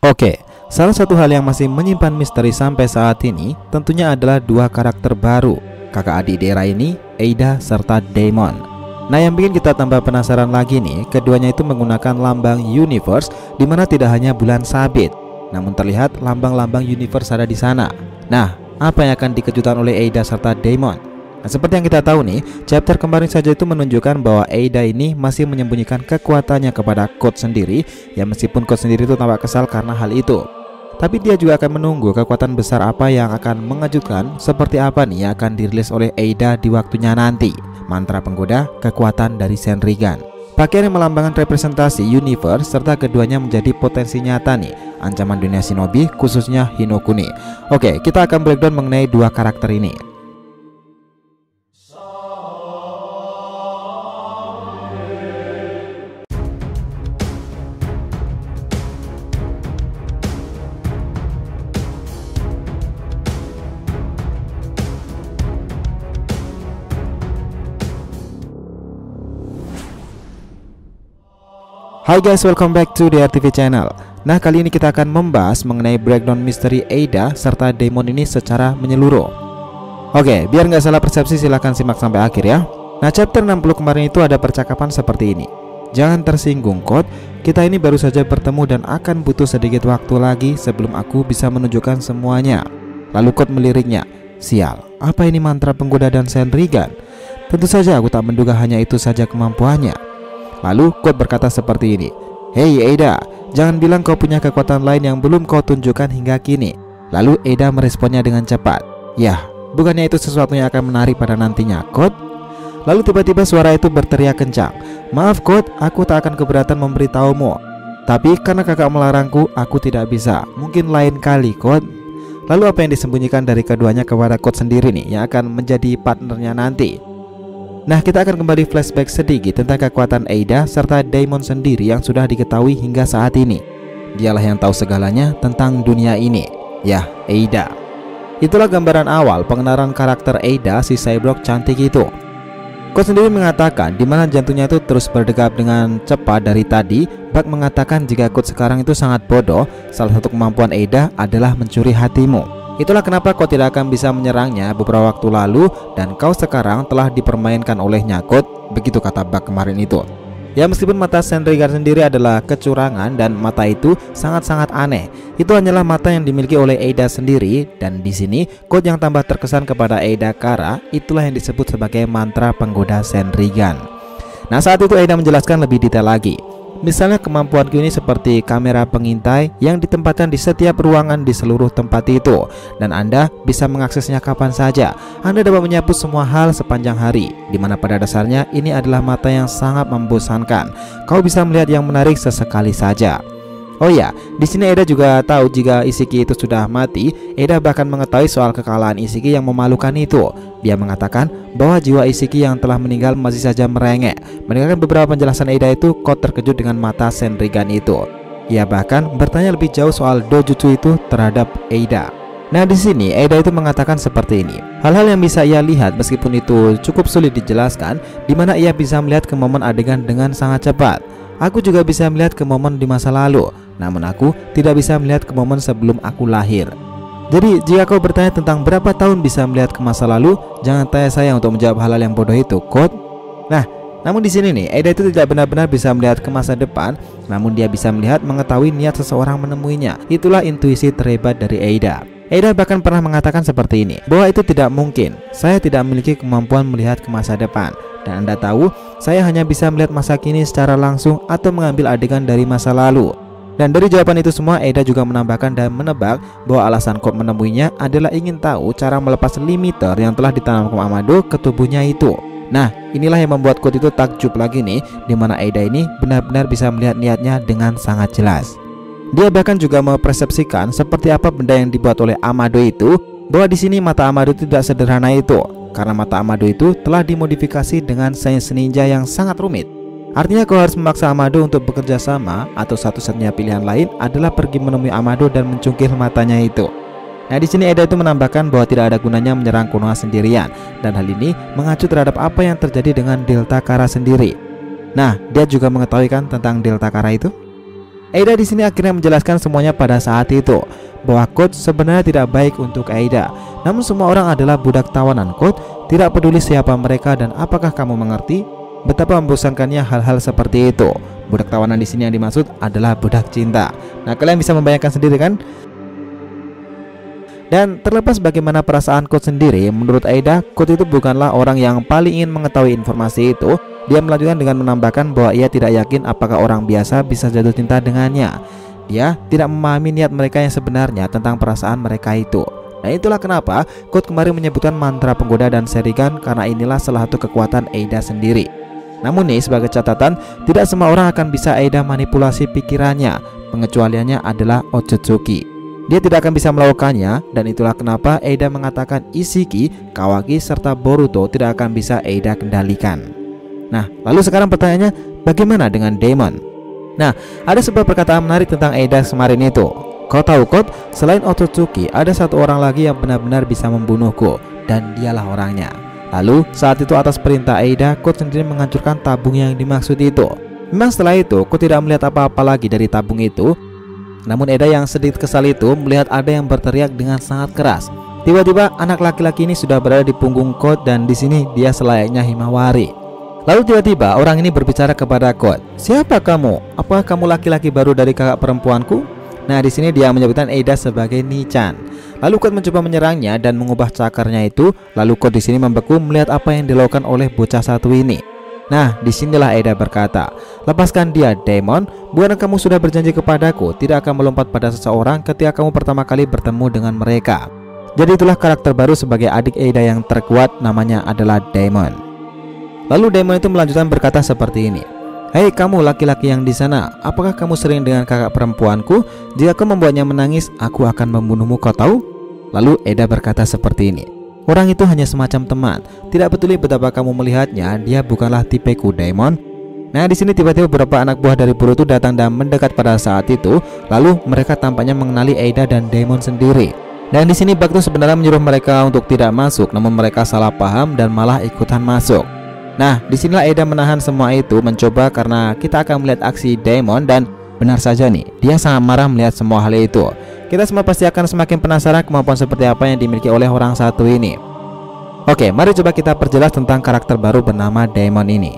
Oke, salah satu hal yang masih menyimpan misteri sampai saat ini tentunya adalah dua karakter baru kakak adik di era ini, Ada serta Daemon. Nah, yang bikin kita tambah penasaran lagi nih, keduanya itu menggunakan lambang universe, dimana tidak hanya bulan sabit, namun terlihat lambang-lambang universe ada di sana. Nah, apa yang akan dikejutkan oleh Ada serta Daemon? Nah, seperti yang kita tahu nih, chapter kemarin saja itu menunjukkan bahwa Ada ini masih menyembunyikan kekuatannya kepada Code sendiri, ya meskipun Code sendiri itu tampak kesal karena hal itu. Tapi dia juga akan menunggu kekuatan besar apa yang akan mengejutkan, seperti apa nih yang akan dirilis oleh Ada di waktunya nanti. Mantra penggoda kekuatan dari Shenrigan, pakaian yang melambangkan representasi universe, serta keduanya menjadi potensi nyata nih ancaman dunia shinobi, khususnya Hinokuni. Oke, kita akan breakdown mengenai dua karakter ini. Hai guys, welcome back to the RTV channel. Nah, kali ini kita akan membahas mengenai breakdown misteri Ada serta Daemon ini secara menyeluruh. Oke, biar nggak salah persepsi silahkan simak sampai akhir ya. Nah, chapter 60 kemarin itu ada percakapan seperti ini. Jangan tersinggung Code, kita ini baru saja bertemu dan akan butuh sedikit waktu lagi sebelum aku bisa menunjukkan semuanya. Lalu Code meliriknya, sial, apa ini mantra penggoda dan Shenrigan? Tentu saja aku tak menduga hanya itu saja kemampuannya. Lalu Code berkata seperti ini, "Hei Ada, jangan bilang kau punya kekuatan lain yang belum kau tunjukkan hingga kini." Lalu Ada meresponnya dengan cepat, "Yah, bukannya itu sesuatu yang akan menarik pada nantinya, Code?" Lalu tiba-tiba suara itu berteriak kencang, "Maaf Code, aku tak akan keberatan memberitahumu. Tapi karena kakak melarangku, aku tidak bisa. Mungkin lain kali, Code." Lalu apa yang disembunyikan dari keduanya kepada Code sendiri nih yang akan menjadi partnernya nanti? Nah, kita akan kembali flashback sedikit tentang kekuatan Ada serta Daemon sendiri yang sudah diketahui hingga saat ini. Dialah yang tahu segalanya tentang dunia ini. Ya, Ada. Itulah gambaran awal pengenalan karakter Ada, si cyborg cantik itu. Code sendiri mengatakan di mana jantungnya itu terus berdegup dengan cepat dari tadi. Bug mengatakan jika Code sekarang itu sangat bodoh, salah satu kemampuan Ada adalah mencuri hatimu. Itulah kenapa kau tidak akan bisa menyerangnya beberapa waktu lalu dan kau sekarang telah dipermainkan olehnya, Code. Begitu kata Bug kemarin itu. Ya, meskipun mata Shenrigan sendiri adalah kecurangan dan mata itu sangat-sangat aneh, itu hanyalah mata yang dimiliki oleh Ada sendiri. Dan di sini Code yang tambah terkesan kepada Ada Kara, itulah yang disebut sebagai mantra penggoda Shenrigan. Nah, saat itu Ada menjelaskan lebih detail lagi. Misalnya kemampuanku ini seperti kamera pengintai yang ditempatkan di setiap ruangan di seluruh tempat itu, dan Anda bisa mengaksesnya kapan saja. Anda dapat menyapu semua hal sepanjang hari, dimana pada dasarnya ini adalah mata yang sangat membosankan. Kau bisa melihat yang menarik sesekali saja. Oh ya, di sini Ada juga tahu jika Isiki itu sudah mati. Ada bahkan mengetahui soal kekalahan Isiki yang memalukan itu. Dia mengatakan bahwa jiwa Isiki yang telah meninggal masih saja merengek. Mendengarkan beberapa penjelasan Ada itu, Code terkejut dengan mata Shenrigan itu. Ia bahkan bertanya lebih jauh soal dojutsu itu terhadap Ada. Nah, di sini Ada itu mengatakan seperti ini. Hal-hal yang bisa ia lihat meskipun itu cukup sulit dijelaskan, di mana ia bisa melihat ke momen adegan dengan sangat cepat. Aku juga bisa melihat ke momen di masa lalu, namun aku tidak bisa melihat ke momen sebelum aku lahir. Jadi jika kau bertanya tentang berapa tahun bisa melihat ke masa lalu, jangan tanya saya untuk menjawab hal-hal yang bodoh itu, Code. Nah, namun di sini nih, Ada itu tidak benar-benar bisa melihat ke masa depan, namun dia bisa melihat mengetahui niat seseorang menemuinya. Itulah intuisi terhebat dari Ada. Ada bahkan pernah mengatakan seperti ini, bahwa itu tidak mungkin. Saya tidak memiliki kemampuan melihat ke masa depan. Dan Anda tahu, saya hanya bisa melihat masa kini secara langsung atau mengambil adegan dari masa lalu. Dan dari jawaban itu semua, Ada juga menambahkan dan menebak bahwa alasan Code menemuinya adalah ingin tahu cara melepas limiter yang telah ditanamkan Amado ke tubuhnya itu. Nah, inilah yang membuat Code itu takjub lagi nih, dimana Ada ini benar-benar bisa melihat niatnya dengan sangat jelas. Dia bahkan juga mempersepsikan seperti apa benda yang dibuat oleh Amado itu, bahwa di sini mata Amado tidak sederhana itu. Karena mata Amado itu telah dimodifikasi dengan sains ninja yang sangat rumit. Artinya kau harus memaksa Amado untuk bekerja sama, atau satu-satunya pilihan lain adalah pergi menemui Amado dan mencungkil matanya itu. Nah, di sini Ada itu menambahkan bahwa tidak ada gunanya menyerang Konoha sendirian, dan hal ini mengacu terhadap apa yang terjadi dengan Delta Kara sendiri. Nah, dia juga mengetahui kan tentang Delta Kara itu? Aida di sini akhirnya menjelaskan semuanya pada saat itu, bahwa Code sebenarnya tidak baik untuk Aida. Namun semua orang adalah budak tawanan Code, tidak peduli siapa mereka dan apakah kamu mengerti betapa membosankannya hal-hal seperti itu. Budak tawanan di sini yang dimaksud adalah budak cinta. Nah, kalian bisa membayangkan sendiri kan? Dan terlepas bagaimana perasaan Code sendiri, menurut Aida, Code itu bukanlah orang yang paling ingin mengetahui informasi itu. Dia melanjutkan dengan menambahkan bahwa ia tidak yakin apakah orang biasa bisa jatuh cinta dengannya. Dia tidak memahami niat mereka yang sebenarnya tentang perasaan mereka itu. Nah, itulah kenapa Code kemarin menyebutkan mantra penggoda dan Sharingan, karena inilah salah satu kekuatan Aida sendiri. Namun nih, sebagai catatan, tidak semua orang akan bisa Aida manipulasi pikirannya. Pengecualiannya adalah Otsutsuki. Dia tidak akan bisa melakukannya, dan itulah kenapa Aida mengatakan Ishiki, Kawaki, serta Boruto tidak akan bisa Aida kendalikan. Nah, lalu sekarang pertanyaannya, bagaimana dengan Daemon? Nah, ada sebuah perkataan menarik tentang Aida kemarin itu. Kau tahu Code, selain Otsutsuki, ada satu orang lagi yang benar-benar bisa membunuhku, dan dialah orangnya. Lalu, saat itu atas perintah Aida, Code sendiri menghancurkan tabung yang dimaksud itu. Memang setelah itu, Code tidak melihat apa-apa lagi dari tabung itu. Namun Aida yang sedikit kesal itu melihat ada yang berteriak dengan sangat keras. Tiba-tiba anak laki-laki ini sudah berada di punggung Code, dan di sini dia selayaknya Himawari. Lalu tiba-tiba orang ini berbicara kepada Code. Siapa kamu? Apakah kamu laki-laki baru dari kakak perempuanku? Nah, di sini dia menyebutkan Aida sebagai Nichan. Lalu Code mencoba menyerangnya dan mengubah cakarnya itu. Lalu Code di sini membeku melihat apa yang dilakukan oleh bocah satu ini. Nah, disinilah Aida berkata, lepaskan dia, Daemon. Bukan kamu sudah berjanji kepadaku tidak akan melompat pada seseorang ketika kamu pertama kali bertemu dengan mereka. Jadi itulah karakter baru sebagai adik Aida yang terkuat, namanya adalah Daemon. Lalu Daemon itu melanjutkan berkata seperti ini. Hei kamu laki-laki yang di sana, apakah kamu sering dengan kakak perempuanku? Jika kau membuatnya menangis, aku akan membunuhmu, kau tahu? Lalu Aida berkata seperti ini. Orang itu hanya semacam teman. Tidak peduli betapa kamu melihatnya, dia bukanlah tipeku, Daemon. Nah, di sini tiba-tiba beberapa anak buah dari Boruto datang dan mendekat pada saat itu. Lalu mereka tampaknya mengenali Aida dan Daemon sendiri. Dan di sini Bakto sebenarnya menyuruh mereka untuk tidak masuk, namun mereka salah paham dan malah ikutan masuk. Nah, disinilah Aida menahan semua itu, mencoba karena kita akan melihat aksi Daemon, dan benar saja nih, dia sangat marah melihat semua hal itu. Kita semua pasti akan semakin penasaran kemampuan seperti apa yang dimiliki oleh orang satu ini. Oke, mari coba kita perjelas tentang karakter baru bernama Daemon ini.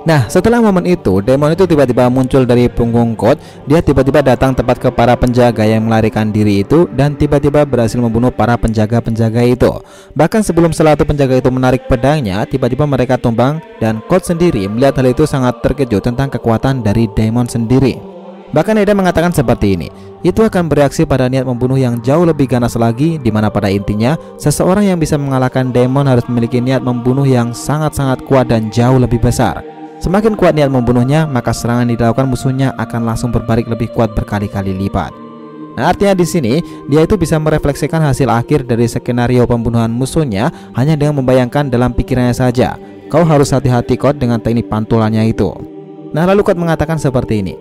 Nah, setelah momen itu, Daemon itu tiba-tiba muncul dari punggung Code. Dia tiba-tiba datang tepat ke para penjaga yang melarikan diri itu, dan tiba-tiba berhasil membunuh para penjaga-penjaga itu. Bahkan sebelum salah satu penjaga itu menarik pedangnya, tiba-tiba mereka tumbang, dan Code sendiri melihat hal itu sangat terkejut tentang kekuatan dari Daemon sendiri. Bahkan Aida mengatakan seperti ini, itu akan bereaksi pada niat membunuh yang jauh lebih ganas lagi, dimana pada intinya seseorang yang bisa mengalahkan Daemon harus memiliki niat membunuh yang sangat-sangat kuat dan jauh lebih besar. Semakin kuat niat membunuhnya, maka serangan yang dilakukan musuhnya akan langsung berbalik lebih kuat berkali-kali lipat. Nah, artinya di sini dia itu bisa merefleksikan hasil akhir dari skenario pembunuhan musuhnya hanya dengan membayangkan dalam pikirannya saja. Kau harus hati-hati Code dengan teknik pantulannya itu. Nah, lalu Code mengatakan seperti ini.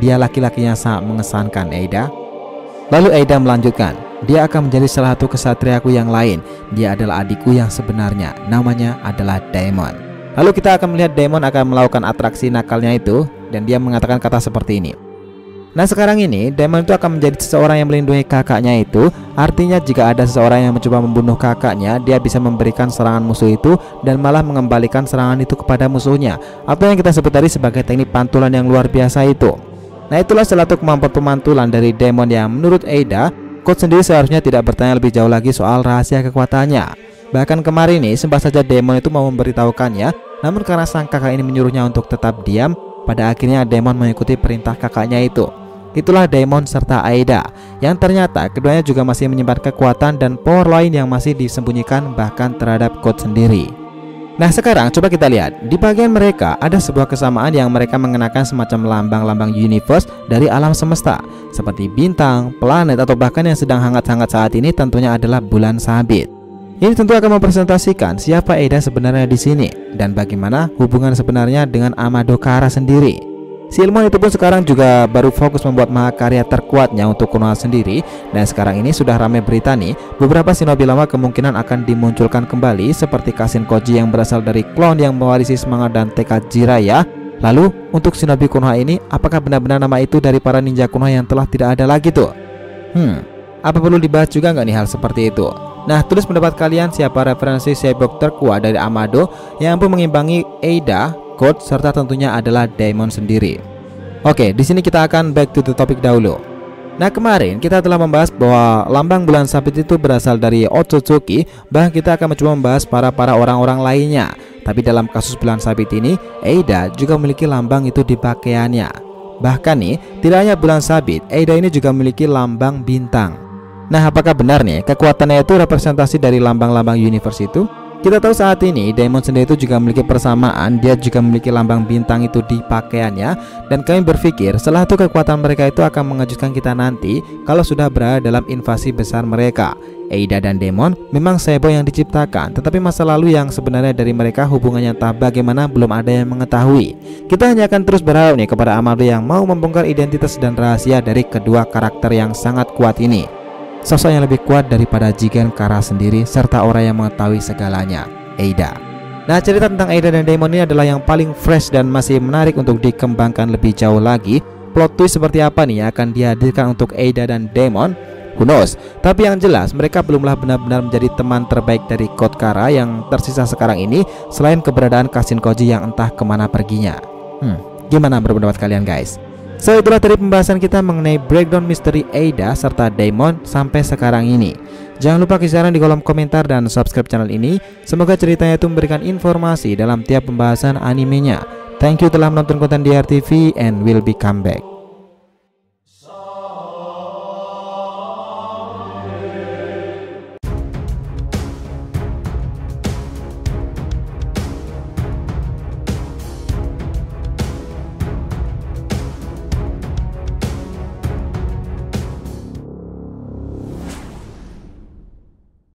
Dia laki-laki yang sangat mengesankan, Aida. Lalu Aida melanjutkan, dia akan menjadi salah satu kesatriaku yang lain. Dia adalah adikku yang sebenarnya, namanya adalah Daemon. Lalu kita akan melihat Daemon akan melakukan atraksi nakalnya itu, dan dia mengatakan kata seperti ini. Nah, sekarang ini Daemon itu akan menjadi seseorang yang melindungi kakaknya itu. Artinya jika ada seseorang yang mencoba membunuh kakaknya, dia bisa memberikan serangan musuh itu dan malah mengembalikan serangan itu kepada musuhnya, atau yang kita sebut tadi sebagai teknik pantulan yang luar biasa itu. Nah, itulah salah satu kemampuan pemantulan dari Daemon yang menurut Aida, Code sendiri seharusnya tidak bertanya lebih jauh lagi soal rahasia kekuatannya. Bahkan kemarin ini sempat saja Daemon itu mau memberitahukannya, namun karena sang kakak ini menyuruhnya untuk tetap diam, pada akhirnya Daemon mengikuti perintah kakaknya itu. Itulah Daemon serta Aida, yang ternyata keduanya juga masih menyimpan kekuatan dan power lain yang masih disembunyikan bahkan terhadap Code sendiri. Nah, sekarang coba kita lihat, di bagian mereka ada sebuah kesamaan yang mereka mengenakan semacam lambang-lambang universe dari alam semesta, seperti bintang, planet, atau bahkan yang sedang hangat-hangat saat ini tentunya adalah bulan sabit. Ini tentu akan mempresentasikan siapa Aida sebenarnya di sini dan bagaimana hubungan sebenarnya dengan Amado Kara sendiri. Si ilmuwan itu pun sekarang juga baru fokus membuat mahakarya terkuatnya untuk Konoha sendiri. Dan sekarang ini sudah ramai berita nih, beberapa shinobi lama kemungkinan akan dimunculkan kembali, seperti Kashin Koji yang berasal dari klon yang mewarisi semangat dan tekad Jiraiya. Lalu untuk Shinobi Konoha ini, apakah benar-benar nama itu dari para ninja Konoha yang telah tidak ada lagi tuh? Apa perlu dibahas juga nggak nih hal seperti itu? Nah, tulis pendapat kalian siapa referensi cyborg terkuat dari Amado yang mampu mengimbangi Eida, God, serta tentunya adalah Daemon sendiri. Oke, di sini kita akan back to the topic dahulu. Nah, kemarin kita telah membahas bahwa lambang bulan sabit itu berasal dari Otsutsuki. Bahkan kita akan mencoba membahas para orang-orang lainnya. Tapi dalam kasus bulan sabit ini, Eida juga memiliki lambang itu di pakaiannya. Bahkan nih, tidak hanya bulan sabit, Eida ini juga memiliki lambang bintang. Nah, apakah benar nih kekuatannya itu representasi dari lambang-lambang universe itu? Kita tahu saat ini Daemon sendiri itu juga memiliki persamaan. Dia juga memiliki lambang bintang itu di pakaiannya. Dan kami berpikir setelah itu kekuatan mereka itu akan mengejutkan kita nanti kalau sudah berada dalam invasi besar mereka. Eida dan Daemon memang cyborg yang diciptakan, tetapi masa lalu yang sebenarnya dari mereka hubungannya entah bagaimana belum ada yang mengetahui. Kita hanya akan terus berharap nih kepada Amado yang mau membongkar identitas dan rahasia dari kedua karakter yang sangat kuat ini. Sosok yang lebih kuat daripada Jigen Kara sendiri serta orang yang mengetahui segalanya, Eida. Nah, cerita tentang Eida dan Daemon ini adalah yang paling fresh dan masih menarik untuk dikembangkan lebih jauh lagi. Plot twist seperti apa nih yang akan dihadirkan untuk Eida dan Daemon? Who knows? Tapi yang jelas mereka belumlah benar-benar menjadi teman terbaik dari God Kara yang tersisa sekarang ini, selain keberadaan Kashin Koji yang entah kemana perginya. Gimana berpendapat kalian guys? So, itulah tadi pembahasan kita mengenai breakdown misteri Eida serta Daemon sampai sekarang ini. Jangan lupa kasih saran di kolom komentar dan subscribe channel ini. Semoga ceritanya itu memberikan informasi dalam tiap pembahasan animenya. Thank you telah menonton konten DR TV and will be come back.